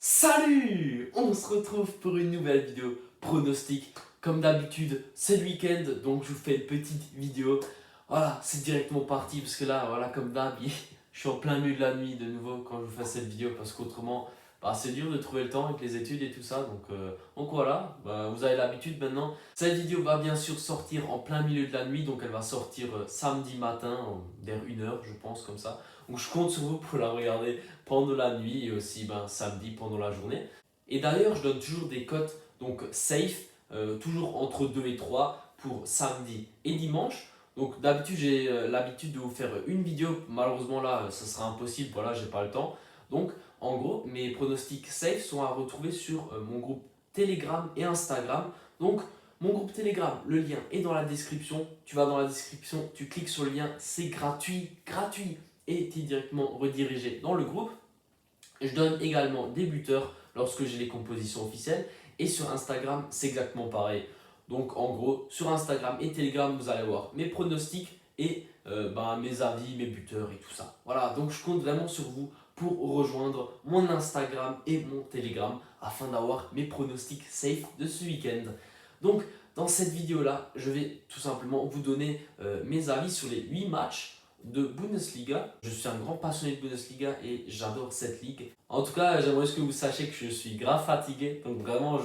Salut! On se retrouve pour une nouvelle vidéo pronostic. Comme d'habitude, c'est le week-end, donc je vous fais une petite vidéo. Voilà, c'est directement parti, parce que là, voilà, comme d'hab, je suis en plein milieu de la nuit de nouveau quand je vous fais cette vidéo, parce qu'autrement, c'est dur de trouver le temps avec les études et tout ça. Donc voilà, vous avez l'habitude maintenant. Cette vidéo va bien sûr sortir en plein milieu de la nuit, donc elle va sortir samedi matin, vers 1h, je pense, comme ça. Donc je compte sur vous pour la regarder pendant la nuit et aussi samedi pendant la journée. Et d'ailleurs, je donne toujours des cotes donc safe, toujours entre 2 et 3 pour samedi et dimanche. Donc d'habitude, j'ai l'habitude de vous faire une vidéo. Malheureusement là, ça sera impossible, voilà, j'ai pas le temps. Donc en gros, mes pronostics safe sont à retrouver sur mon groupe Telegram et Instagram. Donc mon groupe Telegram, le lien est dans la description. Tu vas dans la description, tu cliques sur le lien, c'est gratuit, gratuit. Et tu es directement redirigé dans le groupe. Je donne également des buteurs lorsque j'ai les compositions officielles. Et sur Instagram, c'est exactement pareil. Donc en gros, sur Instagram et Telegram, vous allez voir mes pronostics et mes avis, mes buteurs et tout ça. Voilà, donc je compte vraiment sur vous pour rejoindre mon Instagram et mon Telegram afin d'avoir mes pronostics safe de ce week-end. Donc dans cette vidéo-là, je vais tout simplement vous donner mes avis sur les 8 matchs de Bundesliga. Je suis un grand passionné de Bundesliga et j'adore cette ligue. En tout cas, j'aimerais que vous sachiez que je suis grave fatigué. Donc vraiment,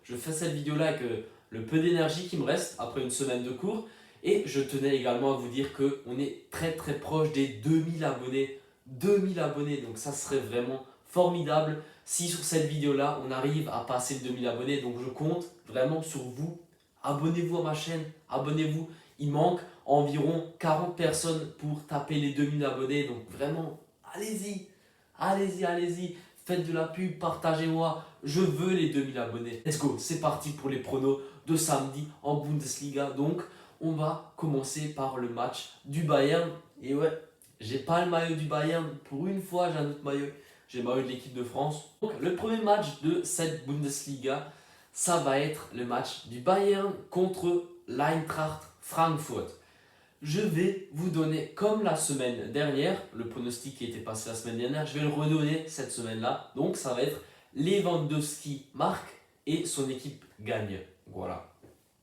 je fais cette vidéo-là avec le peu d'énergie qui me reste après une semaine de cours. Et je tenais également à vous dire qu'on est très très proche des 2000 abonnés. 2000 abonnés, donc ça serait vraiment formidable si sur cette vidéo-là, on arrive à passer les 2000 abonnés. Donc je compte vraiment sur vous. Abonnez-vous à ma chaîne, abonnez-vous. Il manque environ 40 personnes pour taper les 2000 abonnés. Donc vraiment, allez-y, allez-y, allez-y. Faites de la pub, partagez-moi. Je veux les 2000 abonnés. Let's go, c'est parti pour les pronos de samedi en Bundesliga. Donc, on va commencer par le match du Bayern. Et ouais, j'ai pas le maillot du Bayern. Pour une fois, j'ai un autre maillot. J'ai le maillot de l'équipe de France. Donc, le premier match de cette Bundesliga, ça va être le match du Bayern contre l'Eintracht Francfort. Je vais vous donner, comme la semaine dernière, le pronostic qui était passé la semaine dernière, je vais le redonner cette semaine-là. Donc ça va être Lewandowski marque et son équipe gagne. Voilà.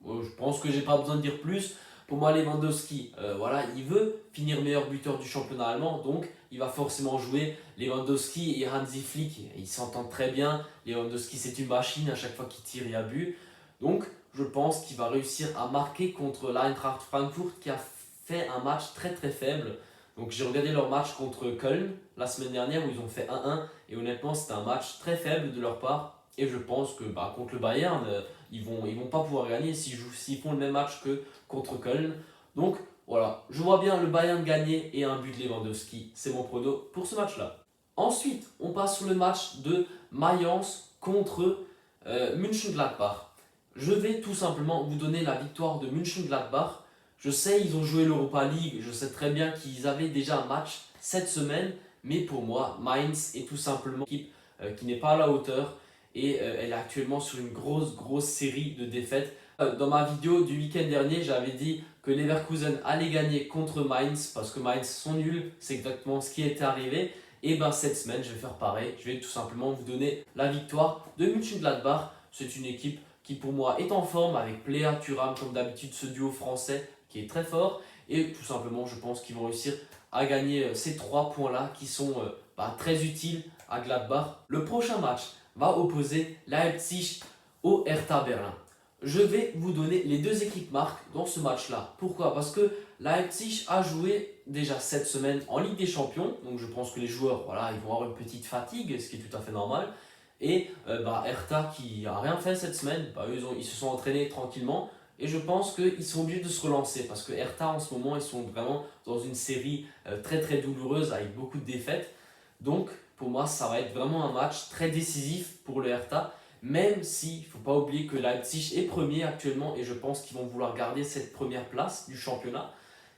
Je pense que j'ai pas besoin de dire plus. Pour moi, Lewandowski, voilà, il veut finir meilleur buteur du championnat allemand, donc il va forcément jouer. Lewandowski et Hansi Flick, ils s'entendent très bien. Lewandowski, c'est une machine, à chaque fois qu'il tire, il y a but. Donc, je pense qu'il va réussir à marquer contre l'Eintracht Francfort qui a fait un match très très faible. Donc, j'ai regardé leur match contre Köln la semaine dernière où ils ont fait 1-1 et honnêtement, c'était un match très faible de leur part. Et je pense que contre le Bayern, ils vont pas pouvoir gagner s'ils font le même match que contre Köln. Donc voilà, je vois bien le Bayern gagner et un but de Lewandowski. C'est mon prono pour ce match-là. Ensuite, on passe sur le match de Mayence contre Mönchengladbach. Je vais tout simplement vous donner la victoire de Mönchengladbach. Je sais, ils ont joué l'Europa League. Je sais très bien qu'ils avaient déjà un match cette semaine. Mais pour moi, Mainz est tout simplement une équipe qui n'est pas à la hauteur et elle est actuellement sur une grosse série de défaites. Dans ma vidéo du week-end dernier, j'avais dit que Leverkusen allait gagner contre Mainz parce que Mainz sont nuls, c'est exactement ce qui était arrivé. Et cette semaine, je vais faire pareil, je vais tout simplement vous donner la victoire de Mönchengladbach. C'est une équipe qui pour moi est en forme avec Plea, Thuram comme d'habitude, ce duo français qui est très fort. Et tout simplement, je pense qu'ils vont réussir à gagner ces 3 points-là qui sont très utiles à Gladbach. Le prochain match va opposer Leipzig au Hertha Berlin. Je vais vous donner les deux équipes marques dans ce match-là. Pourquoi? Parce que Leipzig a joué déjà cette semaine en Ligue des Champions. Donc je pense que les joueurs ils vont avoir une petite fatigue, ce qui est tout à fait normal. Et Hertha qui n'a rien fait cette semaine, ils se sont entraînés tranquillement. Et je pense qu'ils sont obligés de se relancer parce que Hertha en ce moment ils sont vraiment dans une série très très douloureuse avec beaucoup de défaites. Donc pour moi ça va être vraiment un match très décisif pour le Hertha. Même s'il ne faut pas oublier que Leipzig est premier actuellement et je pense qu'ils vont vouloir garder cette première place du championnat.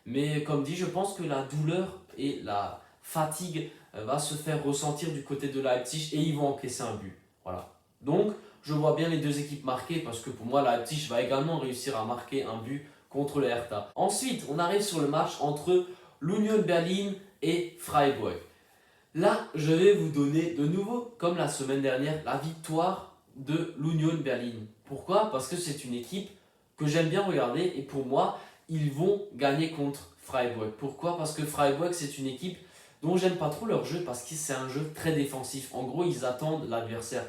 Mais comme dit, je pense que la douleur et la fatigue va se faire ressentir du côté de Leipzig et ils vont encaisser un but. Voilà. Donc, je vois bien les deux équipes marquer parce que pour moi, Leipzig va également réussir à marquer un but contre le Hertha. Ensuite, on arrive sur le match entre l'Union Berlin et Freiburg. Là, je vais vous donner de nouveau, comme la semaine dernière, la victoire de l'Union Berlin. Pourquoi? Parce que c'est une équipe que j'aime bien regarder et pour moi, ils vont gagner contre Freiburg. Pourquoi? Parce que Freiburg, c'est une équipe dont j'aime pas trop leur jeu parce que c'est un jeu très défensif. En gros, ils attendent l'adversaire.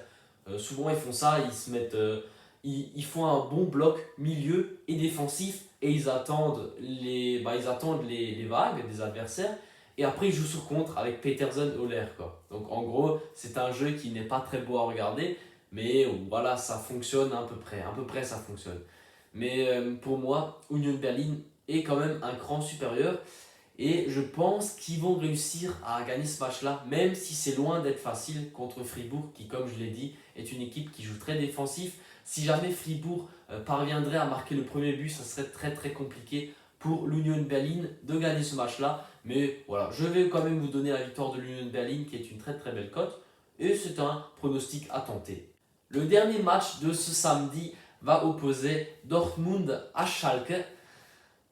Souvent, ils font ça, ils se mettent, ils font un bon bloc milieu et défensif et ils attendent les vagues des adversaires. Et après, ils jouent sur contre avec Peterson et Oler, quoi. Donc en gros, c'est un jeu qui n'est pas très beau à regarder, mais voilà, ça fonctionne à peu près. À peu près, ça fonctionne. Mais pour moi, Union Berlin est quand même un cran supérieur. Et je pense qu'ils vont réussir à gagner ce match-là, même si c'est loin d'être facile contre Fribourg, qui, comme je l'ai dit, est une équipe qui joue très défensif. Si jamais Fribourg parviendrait à marquer le premier but, ça serait très très compliqué pour l'Union Berlin de gagner ce match-là. Mais voilà, je vais quand même vous donner la victoire de l'Union Berlin, qui est une très très belle cote. Et c'est un pronostic à tenter. Le dernier match de ce samedi va opposer Dortmund à Schalke.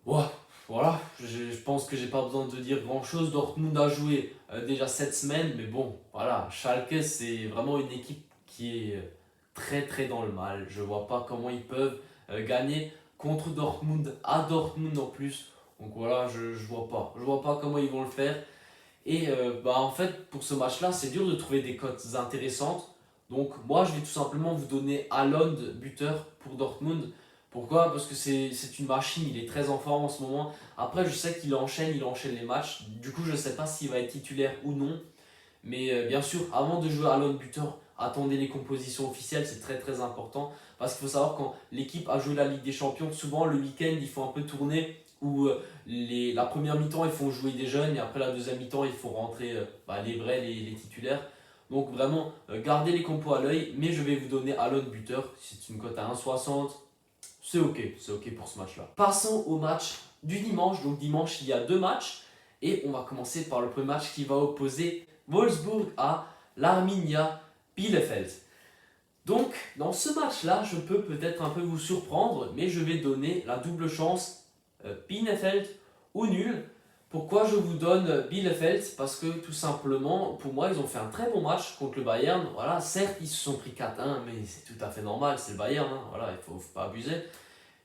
Ouais, voilà, je pense que j'ai pas besoin de dire grand chose. Dortmund a joué déjà cette semaine, mais bon, voilà, Schalke c'est vraiment une équipe qui est très très dans le mal. Je vois pas comment ils peuvent gagner contre Dortmund, à Dortmund en plus. Donc voilà, je vois pas comment ils vont le faire. Et en fait, pour ce match-là, c'est dur de trouver des cotes intéressantes. Donc moi, je vais tout simplement vous donner Haaland buteur pour Dortmund. Pourquoi? Parce que c'est une machine, il est très en forme en ce moment. Après, je sais qu'il enchaîne les matchs. Du coup, je ne sais pas s'il va être titulaire ou non. Mais bien sûr, avant de jouer Haaland buteur, attendez les compositions officielles, c'est très très important. Parce qu'il faut savoir quand l'équipe a joué la Ligue des Champions, souvent le week-end, il faut un peu tourner. Où la première mi-temps, ils font jouer des jeunes et après la deuxième mi-temps, il faut rentrer les vrais, les titulaires. Donc vraiment, gardez les compos à l'œil, mais je vais vous donner Haaland buteur. C'est une cote à 1,60. C'est ok pour ce match-là. Passons au match du dimanche. Donc dimanche, il y a deux matchs. Et on va commencer par le premier match qui va opposer Wolfsburg à l'Arminia Bielefeld. Donc, dans ce match-là, je peux peut-être un peu vous surprendre, mais je vais donner la double chance Bielefeld ou nul. Pourquoi je vous donne Bielefeld? Parce que tout simplement, pour moi, ils ont fait un très bon match contre le Bayern. Voilà, certes, ils se sont pris 4-1, mais c'est tout à fait normal, c'est le Bayern. Hein. Voilà, il ne faut pas abuser.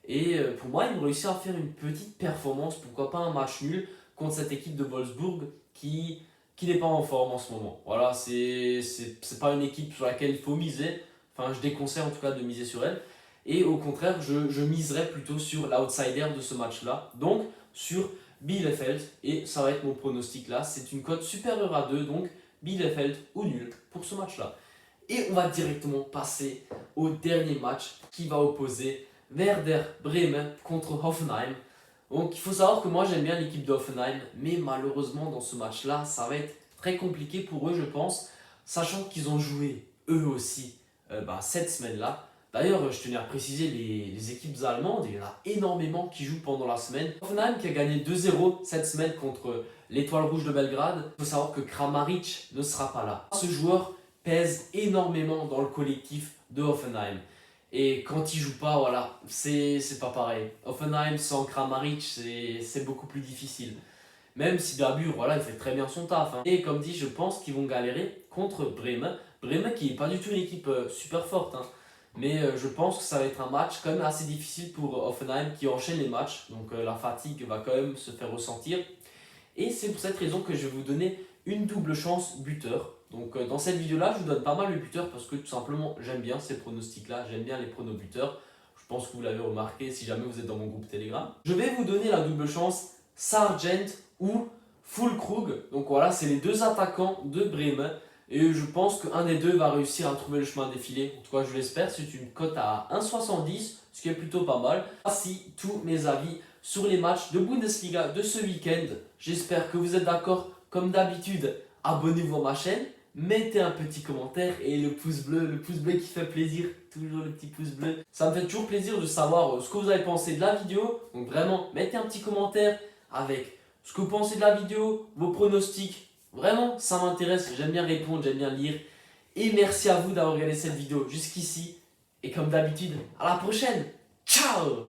Et pour moi, ils ont réussi à faire une petite performance, pourquoi pas un match nul contre cette équipe de Wolfsburg qui n'est pas en forme en ce moment. Voilà, c'est pas une équipe sur laquelle il faut miser. Enfin, je déconseille en tout cas de miser sur elle. Et au contraire, je miserais plutôt sur l'outsider de ce match-là. Donc, sur Bielefeld. Et ça va être mon pronostic là. C'est une cote supérieure à 2. Donc, Bielefeld ou nul pour ce match-là. Et on va directement passer au dernier match qui va opposer Werder Bremen contre Hoffenheim. Donc il faut savoir que moi j'aime bien l'équipe de Hoffenheim, mais malheureusement dans ce match-là, ça va être très compliqué pour eux je pense, sachant qu'ils ont joué eux aussi cette semaine-là. D'ailleurs, je tenais à préciser les équipes allemandes, il y en a énormément qui jouent pendant la semaine. Hoffenheim qui a gagné 2-0 cette semaine contre l'Étoile Rouge de Belgrade. Il faut savoir que Kramaric ne sera pas là. Ce joueur pèse énormément dans le collectif de Hoffenheim. Et quand il joue pas, voilà, c'est pas pareil. Hoffenheim sans Kramaric, c'est beaucoup plus difficile. Même si Dabur, voilà, il fait très bien son taf. Hein. Et comme dit, je pense qu'ils vont galérer contre Bremen. Bremen qui n'est pas du tout une équipe super forte. Hein. Mais je pense que ça va être un match quand même assez difficile pour Hoffenheim qui enchaîne les matchs. Donc la fatigue va quand même se faire ressentir. Et c'est pour cette raison que je vais vous donner une double chance buteur. Donc dans cette vidéo-là, je vous donne pas mal de buteurs parce que tout simplement, j'aime bien ces pronostics-là, j'aime bien les pronos buteurs. Je pense que vous l'avez remarqué si jamais vous êtes dans mon groupe Telegram. Je vais vous donner la double chance Sargent ou Füllkrug. Donc voilà, c'est les deux attaquants de Bremen. Et je pense qu'un des deux va réussir à trouver le chemin défilé. En tout cas, je l'espère. C'est une cote à 1,70, ce qui est plutôt pas mal. Voici tous mes avis sur les matchs de Bundesliga de ce week-end. J'espère que vous êtes d'accord. Comme d'habitude, abonnez-vous à ma chaîne. Mettez un petit commentaire et le pouce bleu qui fait plaisir, toujours le petit pouce bleu. Ça me fait toujours plaisir de savoir ce que vous avez pensé de la vidéo. Donc vraiment, mettez un petit commentaire avec ce que vous pensez de la vidéo, vos pronostics. Vraiment, ça m'intéresse, j'aime bien répondre, j'aime bien lire. Et merci à vous d'avoir regardé cette vidéo jusqu'ici. Et comme d'habitude, à la prochaine. Ciao!